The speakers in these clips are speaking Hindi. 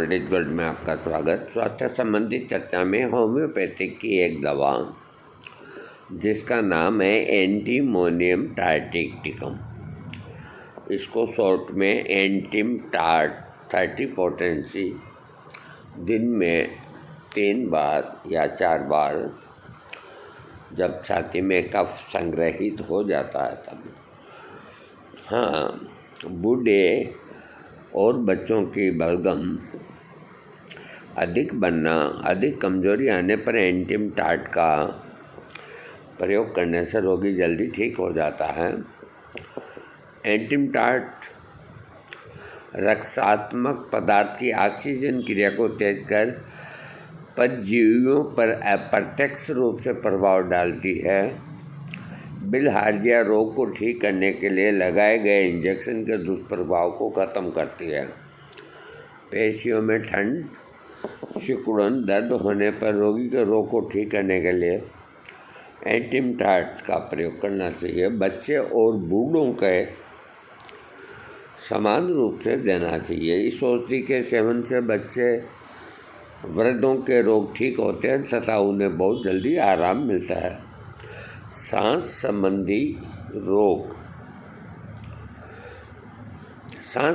नॉलेज वर्ल्ड में आपका स्वागत। स्वास्थ्य संबंधी चर्चा में होम्योपैथिक की एक दवा जिसका नाम है एंटीमोनियम टार्टिटिकम, इसको शॉर्ट में एंटीम टार्ट 30 पोटेंसी दिन में 3 बार या 4 बार जब छाती में कफ संग्रहित हो जाता है तब। हाँ, बूढ़े और बच्चों की बलगम अधिक बनना, अधिक कमजोरी आने पर एंटीम टार्ट का प्रयोग करने से रोगी जल्दी ठीक हो जाता है। एंटीम टार्ट रक्षात्मक पदार्थ की ऑक्सीजन क्रिया को तेज कर परजीवियों पर अप्रत्यक्ष रूप से प्रभाव डालती है। बिलहार्जिया रोग को ठीक करने के लिए लगाए गए इंजेक्शन के दुष्प्रभाव को खत्म करती है। पेशियों में ठंड, सिकुड़न, दर्द होने पर रोगी के रोग को ठीक करने के लिए एंटीम टार्ट का प्रयोग करना चाहिए। बच्चे और बूढ़ों के समान रूप से देना चाहिए। इस औषधि के सेवन से बच्चे, वृद्धों के रोग ठीक होते हैं तथा उन्हें बहुत जल्दी आराम मिलता है। सांस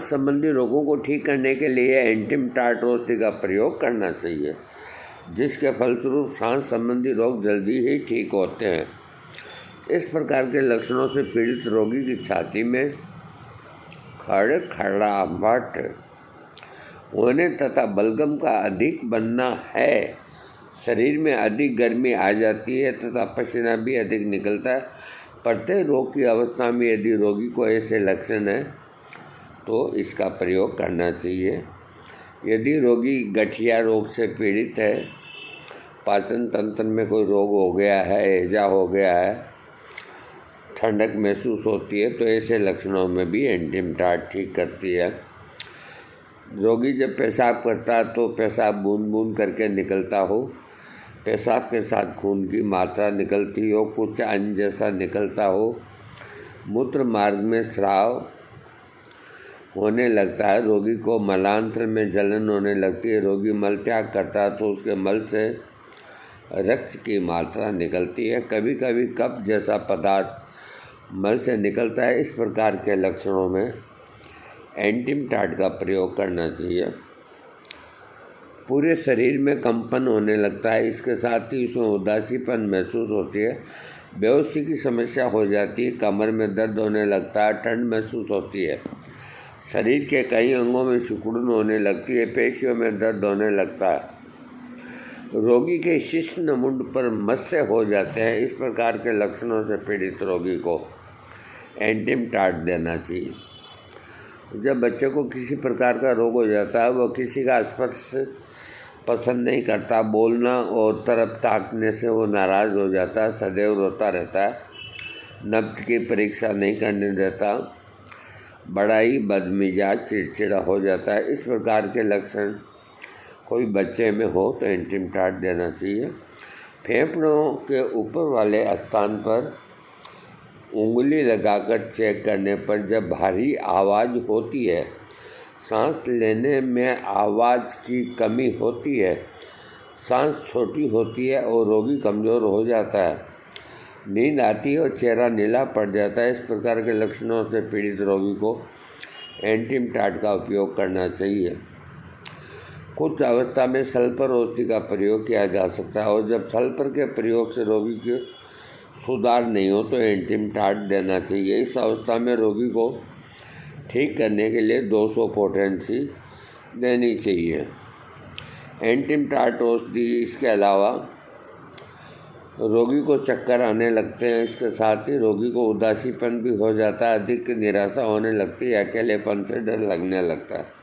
संबंधी रोगों को ठीक करने के लिए एंटीम टार्ट औषधि का प्रयोग करना चाहिए, जिसके फलस्वरूप सांस संबंधी रोग जल्दी ही ठीक होते हैं। इस प्रकार के लक्षणों से पीड़ित रोगी की छाती में खड़खड़ाहट होने तथा बलगम का अधिक बनना है, शरीर में अधिक गर्मी आ जाती है तथा पसीना भी अधिक निकलता है। प्रत्येक रोग की अवस्था में यदि रोगी को ऐसे लक्षण हैं तो इसका प्रयोग करना चाहिए। यदि रोगी गठिया रोग से पीड़ित है, पाचन तंत्र में कोई रोग हो गया है, हैजा हो गया है, ठंडक महसूस होती है, तो ऐसे लक्षणों में भी एंटीम टार्ट ठीक करती है। रोगी जब पेशाब करता है तो पेशाब बूंद बूंद करके निकलता हो, पेशाब के साथ खून की मात्रा निकलती हो, कुछ अन्न जैसा निकलता हो, मूत्र मार्ग में स्राव होने लगता है, रोगी को मलांत्र में जलन होने लगती है, रोगी मल त्याग करता है तो उसके मल से रक्त की मात्रा निकलती है, कभी कभी कफ जैसा पदार्थ मल से निकलता है। इस प्रकार के लक्षणों में एंटीम टार्ट का प्रयोग करना चाहिए। पूरे शरीर में कंपन होने लगता है, इसके साथ ही उसमें उदासीपन महसूस होती है, बेहोशी की समस्या हो जाती है, कमर में दर्द होने लगता है, ठंड महसूस होती है, शरीर के कई अंगों में सिकुड़न होने लगती है, पेशियों में दर्द होने लगता है, रोगी के शिश्न मुंड पर मत्स्य हो जाते हैं। इस प्रकार के लक्षणों से पीड़ित रोगी को एंटीम टार्ट देना चाहिए। जब बच्चे को किसी प्रकार का रोग हो जाता है, वह किसी का स्पर्श पसंद नहीं करता, बोलना और तरफ ताकने से वो नाराज़ हो जाता है, सदैव रोता रहता है, नब्ज की परीक्षा नहीं करने देता, बड़ा ही बदमिजाज, चिड़चिड़ा हो जाता है। इस प्रकार के लक्षण कोई बच्चे में हो तो एंटीम टार्ट देना चाहिए। फेफड़ों के ऊपर वाले स्थान पर उंगली लगाकर चेक करने पर जब भारी आवाज़ होती है, सांस लेने में आवाज़ की कमी होती है, सांस छोटी होती है और रोगी कमज़ोर हो जाता है, नींद आती है और चेहरा नीला पड़ जाता है, इस प्रकार के लक्षणों से पीड़ित रोगी को एंटीम टार्ट का उपयोग करना चाहिए। कुछ अवस्था में सल्फर औषधि का प्रयोग किया जा सकता है और जब सल्फर के प्रयोग से रोगी के सुधार नहीं हो तो एंटीम टार्ट देना चाहिए। इस अवस्था में रोगी को ठीक करने के लिए 200 पोटेंसी देनी चाहिए। एंटीम टार्ट औषधि इसके अलावा रोगी को चक्कर आने लगते हैं, इसके साथ ही रोगी को उदासीपन भी हो जाता है, अधिक निराशा होने लगती है, अकेलेपन से डर लगने लगता है,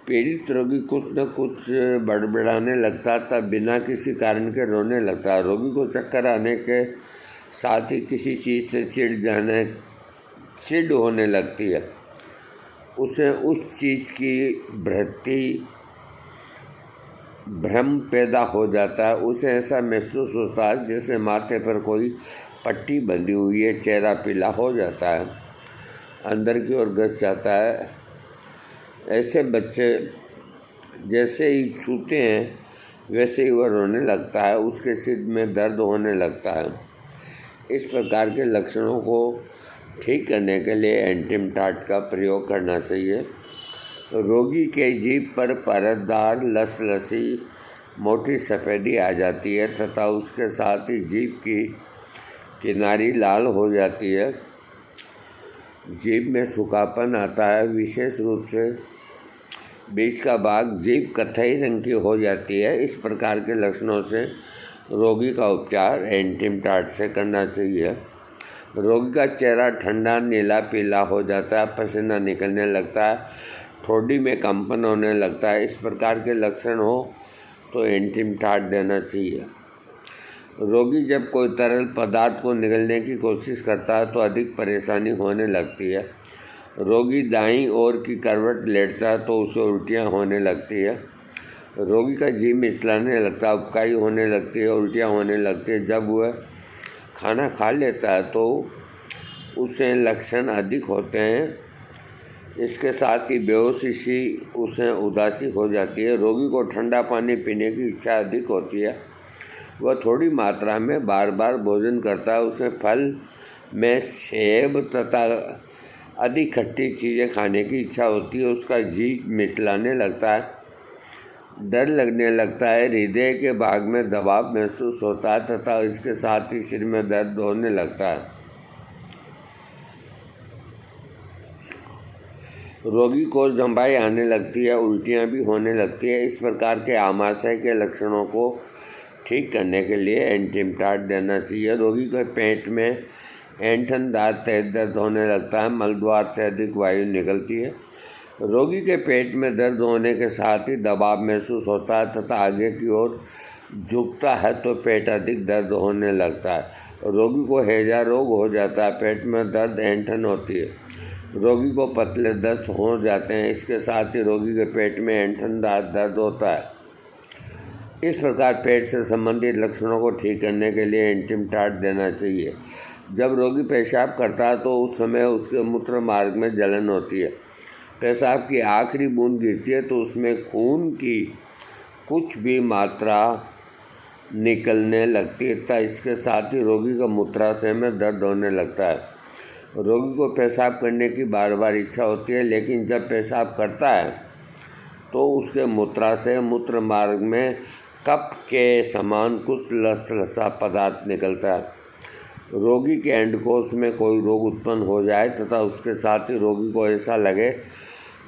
पीड़ित रोगी कुछ न कुछ बड़बड़ाने लगता है, तब बिना किसी कारण के रोने लगता है, रोगी को चक्कर आने के साथ ही किसी चीज़ से चिढ़ होने लगती है, उसे उस चीज़ की भ्रम पैदा हो जाता है, उसे ऐसा महसूस होता है जैसे माथे पर कोई पट्टी बंधी हुई है, चेहरा पीला हो जाता है, अंदर की ओर घस जाता है। ऐसे बच्चे जैसे ही छूते हैं वैसे ही वह रोने लगता है, उसके सिर में दर्द होने लगता है। इस प्रकार के लक्षणों को ठीक करने के लिए एंटिमटाट का प्रयोग करना चाहिए। रोगी के जीभ पर परतदार लसलसी मोटी सफ़ेदी आ जाती है तथा उसके साथ ही जीभ की किनारी लाल हो जाती है। जीभ में सूखापन आता है, विशेष रूप से बीच का भाग जीभ कत्थई रंग की हो जाती है। इस प्रकार के लक्षणों से रोगी का उपचार एंटिमटाट से करना चाहिए। रोगी का चेहरा ठंडा नीला पीला हो जाता है, पसीना निकलने लगता है, ठोड़ी में कंपन होने लगता है। इस प्रकार के लक्षण हो तो एंटिमटाट देना चाहिए। रोगी जब कोई तरल पदार्थ को निगलने की कोशिश करता है तो अधिक परेशानी होने लगती है। रोगी दाईं ओर की करवट लेटता है तो उसे उल्टियाँ होने लगती है। रोगी का जी मिचलाने लगता है, उबकाई होने लगती है, उल्टियाँ होने लगती है। जब वह खाना खा लेता है तो उसे लक्षण अधिक होते हैं। इसके साथ ही बेहोशी सी उसे उदासी हो जाती है। रोगी को ठंडा पानी पीने की इच्छा अधिक होती है। वह थोड़ी मात्रा में बार बार भोजन करता है। उसे फल में सेब तथा अधिक खट्टी चीज़ें खाने की इच्छा होती है। उसका जी मिचलाने लगता है, डर लगने लगता है, हृदय के भाग में दबाव महसूस होता है तथा इसके साथ ही सिर में दर्द होने लगता है। रोगी को जंभाई आने लगती है, उल्टियाँ भी होने लगती है। इस प्रकार के आमाशय के लक्षणों को ठीक करने के लिए एंटिमटाट देना चाहिए। रोगी के पेट में ऐंठन दांत तेज दर्द होने लगता है, मलद्वार से अधिक वायु निकलती है। रोगी के पेट में दर्द होने के साथ ही दबाव महसूस होता है तथा आगे की ओर झुकता है तो पेट अधिक दर्द होने लगता है। रोगी को हैजा रोग हो जाता है, पेट में दर्द ऐंठन होती है। रोगी को पतले दस्त हो जाते हैं। इसके साथ ही रोगी के पेट में ऐंठन दांत दर्द होता है। इस प्रकार पेट से संबंधित लक्षणों को ठीक करने के लिए एंटिमटाट देना चाहिए। जब रोगी पेशाब करता है तो उस समय उसके मूत्र मार्ग में जलन होती है। पेशाब की आखिरी बूंद गिरती है तो उसमें खून की कुछ भी मात्रा निकलने लगती है तथा इसके साथ ही रोगी का मूत्राशय में दर्द होने लगता है। रोगी को पेशाब करने की बार बार इच्छा होती है, लेकिन जब पेशाब करता है तो उसके मूत्राशय मूत्र मार्ग में कप के समान कुछ लसलसा पदार्थ निकलता है। रोगी के अंडकोश में कोई रोग उत्पन्न हो जाए तथा उसके साथ ही रोगी को ऐसा लगे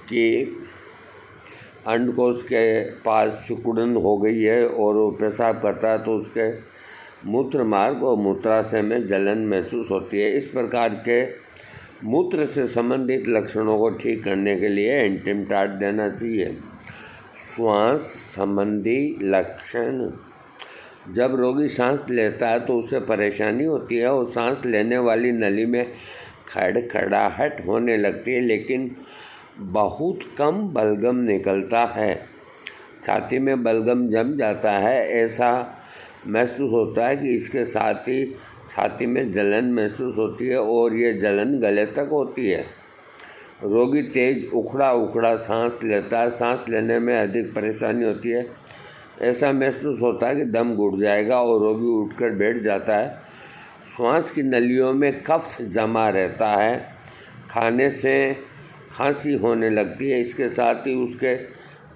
कि अंडकोश के पास सिकुड़न हो गई है और वो पेशाब करता है तो उसके मूत्र मार्ग और मूत्राशय में जलन महसूस होती है। इस प्रकार के मूत्र से संबंधित लक्षणों को ठीक करने के लिए एंटिमटाट देना चाहिए। श्वास संबंधी लक्षण। जब रोगी सांस लेता है तो उसे परेशानी होती है और सांस लेने वाली नली में खड़खड़ाहट होने लगती है, लेकिन बहुत कम बलगम निकलता है। छाती में बलगम जम जाता है, ऐसा महसूस होता है कि इसके साथ ही छाती में जलन महसूस होती है और ये जलन गले तक होती है। रोगी तेज उखड़ा उखड़ा सांस लेता है, सांस लेने में अधिक परेशानी होती है। ऐसा महसूस होता है कि दम घुट जाएगा और रोगी उठकर बैठ जाता है। श्वास की नलियों में कफ जमा रहता है। खाने से खांसी होने लगती है। इसके साथ ही उसके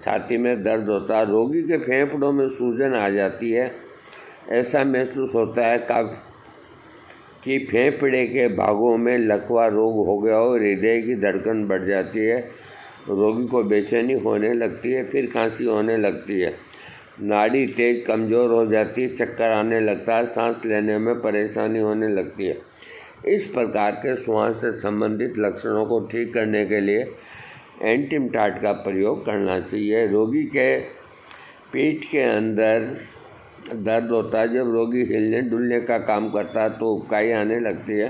छाती में दर्द होता है। रोगी के फेफड़ों में सूजन आ जाती है। ऐसा महसूस होता है कि फेफड़े के भागों में लकवा रोग हो गया और हृदय की धड़कन बढ़ जाती है। रोगी को बेचैनी होने लगती है, फिर खांसी होने लगती है। नाड़ी तेज कमज़ोर हो जाती है, चक्कर आने लगता है, सांस लेने में परेशानी होने लगती है। इस प्रकार के श्वास से संबंधित लक्षणों को ठीक करने के लिए एंटिमटाट का प्रयोग करना चाहिए। रोगी के पीठ के अंदर दर्द होता है। जब रोगी हिलने डुलने का काम करता है तो उबकाई आने लगती है,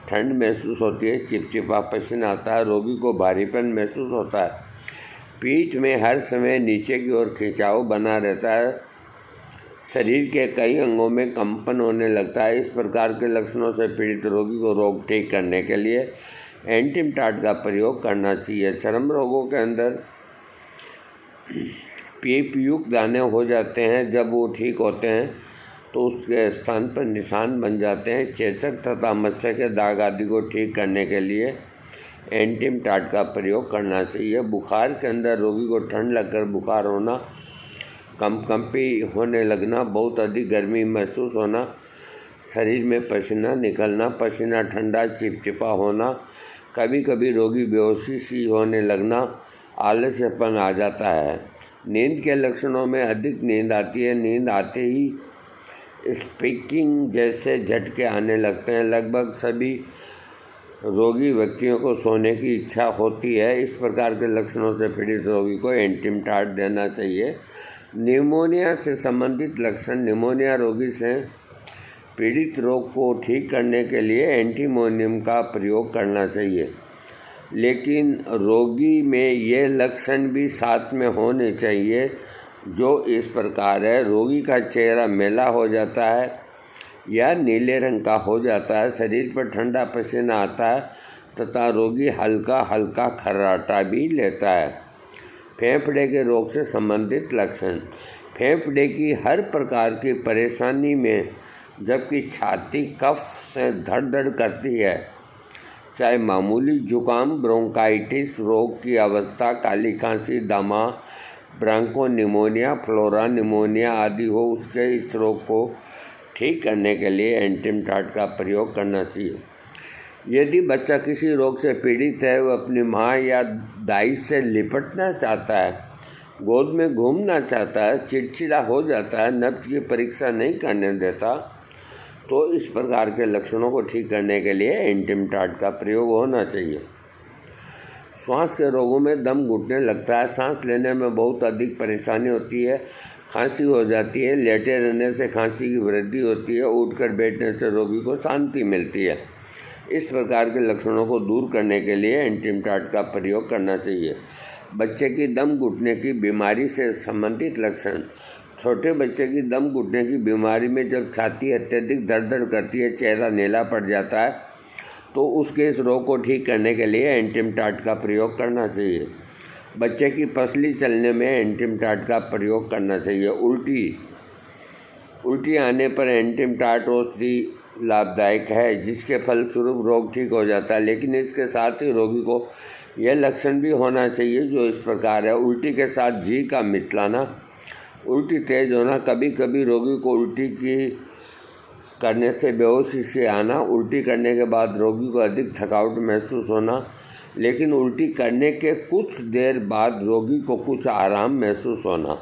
ठंड महसूस होती है, चिपचिपा पसीना आता है, रोगी को भारीपन महसूस होता है। पीठ में हर समय नीचे की ओर खिंचाव बना रहता है। शरीर के कई अंगों में कंपन होने लगता है। इस प्रकार के लक्षणों से पीड़ित रोगी को रोग ठीक करने के लिए एंटिमटाट का प्रयोग करना चाहिए। चर्म रोगों के अंदर पीपयुक्त दाने हो जाते हैं। जब वो ठीक होते हैं तो उसके स्थान पर निशान बन जाते हैं। चेचक तथा मच्छर के दाग आदि को ठीक करने के लिए एंटीमटाट का प्रयोग करना चाहिए। बुखार के अंदर रोगी को ठंड लगकर बुखार होना, कंपकंपी होने लगना, बहुत अधिक गर्मी महसूस होना, शरीर में पसीना निकलना, पसीना ठंडा चिपचिपा होना, कभी कभी रोगी बेहोशी सी होने लगना, आलस्यपन आ जाता है। नींद के लक्षणों में अधिक नींद आती है। नींद आते ही स्पीकिंग जैसे झटके आने लगते हैं। लगभग सभी रोगी व्यक्तियों को सोने की इच्छा होती है। इस प्रकार के लक्षणों से पीड़ित रोगी को एंटीमटाट देना चाहिए। निमोनिया से संबंधित लक्षण। निमोनिया रोगी से पीड़ित रोग को ठीक करने के लिए एंटीमोनियम का प्रयोग करना चाहिए, लेकिन रोगी में ये लक्षण भी साथ में होने चाहिए, जो इस प्रकार है। रोगी का चेहरा मैला हो जाता है या नीले रंग का हो जाता है, शरीर पर ठंडा पसीना आता है तथा रोगी हल्का हल्का खर्राटा भी लेता है। फेफड़े के रोग से संबंधित लक्षण। फेफड़े की हर प्रकार की परेशानी में, जबकि छाती कफ से धड़ धड़ करती है, चाहे मामूली जुकाम, ब्रोंकाइटिस रोग की अवस्था, काली खांसी, दमा, ब्रांको निमोनिया, फ्लोरा निमोनिया आदि हो, उसके इस रोग को ठीक करने के लिए एंटीमटाट का प्रयोग करना चाहिए। यदि बच्चा किसी रोग से पीड़ित है, वह अपनी माँ या दाई से लिपटना चाहता है, गोद में घूमना चाहता है, चिड़चिड़ा हो जाता है, नब्ज की परीक्षा नहीं करने देता, तो इस प्रकार के लक्षणों को ठीक करने के लिए एंटीमटाट का प्रयोग होना चाहिए। श्वास के रोगों में दम घुटने लगता है, सांस लेने में बहुत अधिक परेशानी होती है, खांसी हो जाती है, लेटे रहने से खांसी की वृद्धि होती है, उठकर बैठने से रोगी को शांति मिलती है। इस प्रकार के लक्षणों को दूर करने के लिए एंटीमटाट का प्रयोग करना चाहिए। बच्चे की दम घुटने की बीमारी से संबंधित लक्षण। छोटे बच्चे की दम घुटने की बीमारी में जब छाती अत्यधिक दर्द करती है, चेहरा नीला पड़ जाता है, तो उसके इस रोग को ठीक करने के लिए एंटीमटाट का प्रयोग करना चाहिए। बच्चे की पसली चलने में एंटीमटाट का प्रयोग करना चाहिए। उल्टी आने पर एंटीमटाट औषधि लाभदायक है, जिसके फलस्वरूप रोग ठीक हो जाता है, लेकिन इसके साथ ही रोगी को यह लक्षण भी होना चाहिए जो इस प्रकार है। उल्टी के साथ जी का मिचलाना, उल्टी तेज होना, कभी कभी रोगी को उल्टी की करने से बेहोशी से आना, उल्टी करने के बाद रोगी को अधिक थकावट महसूस होना, लेकिन उल्टी करने के कुछ देर बाद रोगी को कुछ आराम महसूस होना।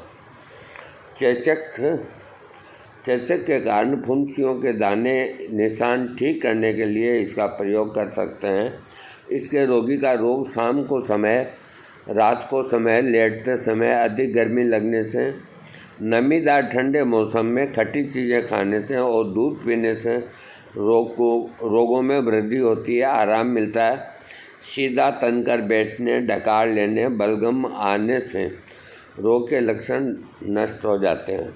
चेचक के कारण फुंसियों के दाने निशान ठीक करने के लिए इसका प्रयोग कर सकते हैं। इसके रोगी का रोग शाम को समय, रात को समय, लेटते समय, अधिक गर्मी लगने से, नमीदार ठंडे मौसम में खट्टी चीज़ें खाने से और दूध पीने से रोगों में वृद्धि होती है, आराम मिलता है। सीधा तनकर बैठने, डकार लेने, बलगम आने से रोग के लक्षण नष्ट हो जाते हैं।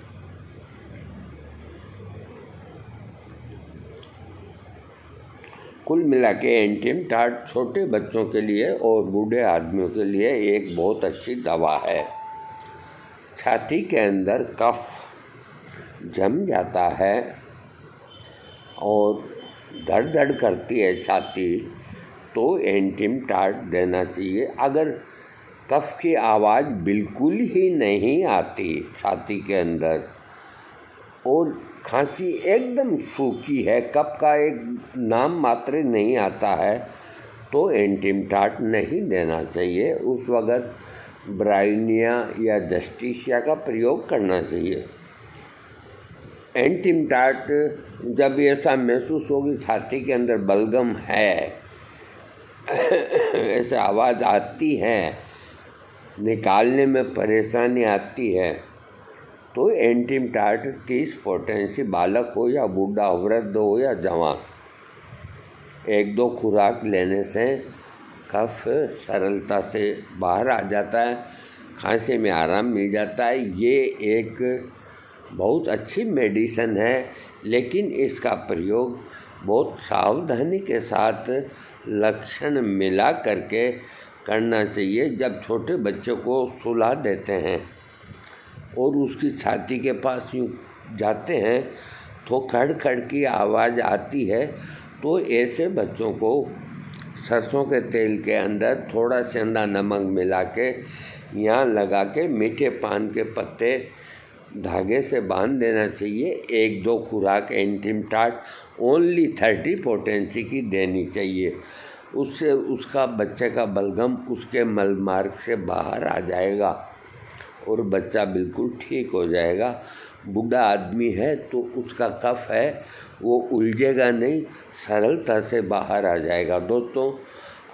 कुल मिला के एंटीमटाट छोटे बच्चों के लिए और बूढ़े आदमियों के लिए एक बहुत अच्छी दवा है। छाती के अंदर कफ जम जाता है और धड़ धड़ करती है छाती, तो एंटीमटाट देना चाहिए। अगर कफ की आवाज़ बिल्कुल ही नहीं आती छाती के अंदर और खांसी एकदम सूखी है, कफ का एक नाम मात्र नहीं आता है, तो एंटीमटाट नहीं देना चाहिए। उस वक़्त ब्राइनिया या जस्टिसिया का प्रयोग करना चाहिए। एंटीमटाट जब ऐसा महसूस होगी छाती के अंदर बलगम है, ऐसे आवाज़ आती है, निकालने में परेशानी आती है, तो एंटीमटाट 30 पोटेंसी बालक हो या बूढ़ा, वृद्ध हो या जवान, 1-2 खुराक लेने से कफ सरलता से बाहर आ जाता है, खांसी में आराम मिल जाता है। ये एक बहुत अच्छी मेडिसिन है, लेकिन इसका प्रयोग बहुत सावधानी के साथ लक्षण मिला करके करना चाहिए जब छोटे बच्चे को सुला देते हैं और उसकी छाती के पास यूँ जाते हैं तो खड़ खड़ की आवाज़ आती है, तो ऐसे बच्चों को सरसों के तेल के अंदर थोड़ा सेंधा नमक मिला के यहाँ लगा के मीठे पान के पत्ते धागे से बांध देना चाहिए। 1-2 खुराक एंटीमटाट ओनली 30 पोटेंसी की देनी चाहिए। उससे उसका बच्चे का बलगम उसके मल मार्ग से बाहर आ जाएगा और बच्चा बिल्कुल ठीक हो जाएगा। बूढ़ा आदमी है तो उसका कफ है वो उलझेगा नहीं, सरलता से बाहर आ जाएगा। दोस्तों,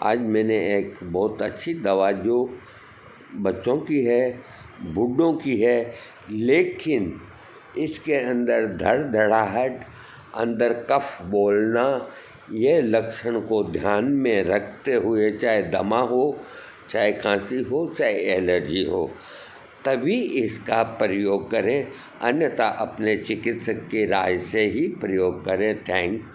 आज मैंने एक बहुत अच्छी दवा जो बच्चों की है, बूढ़ों की है, लेकिन इसके अंदर धड़धड़ाहट, अंदर कफ बोलना, ये लक्षण को ध्यान में रखते हुए चाहे दमा हो, चाहे खांसी हो, चाहे एलर्जी हो, तभी इसका प्रयोग करें, अन्यथा अपने चिकित्सक की राय से ही प्रयोग करें। थैंक्स।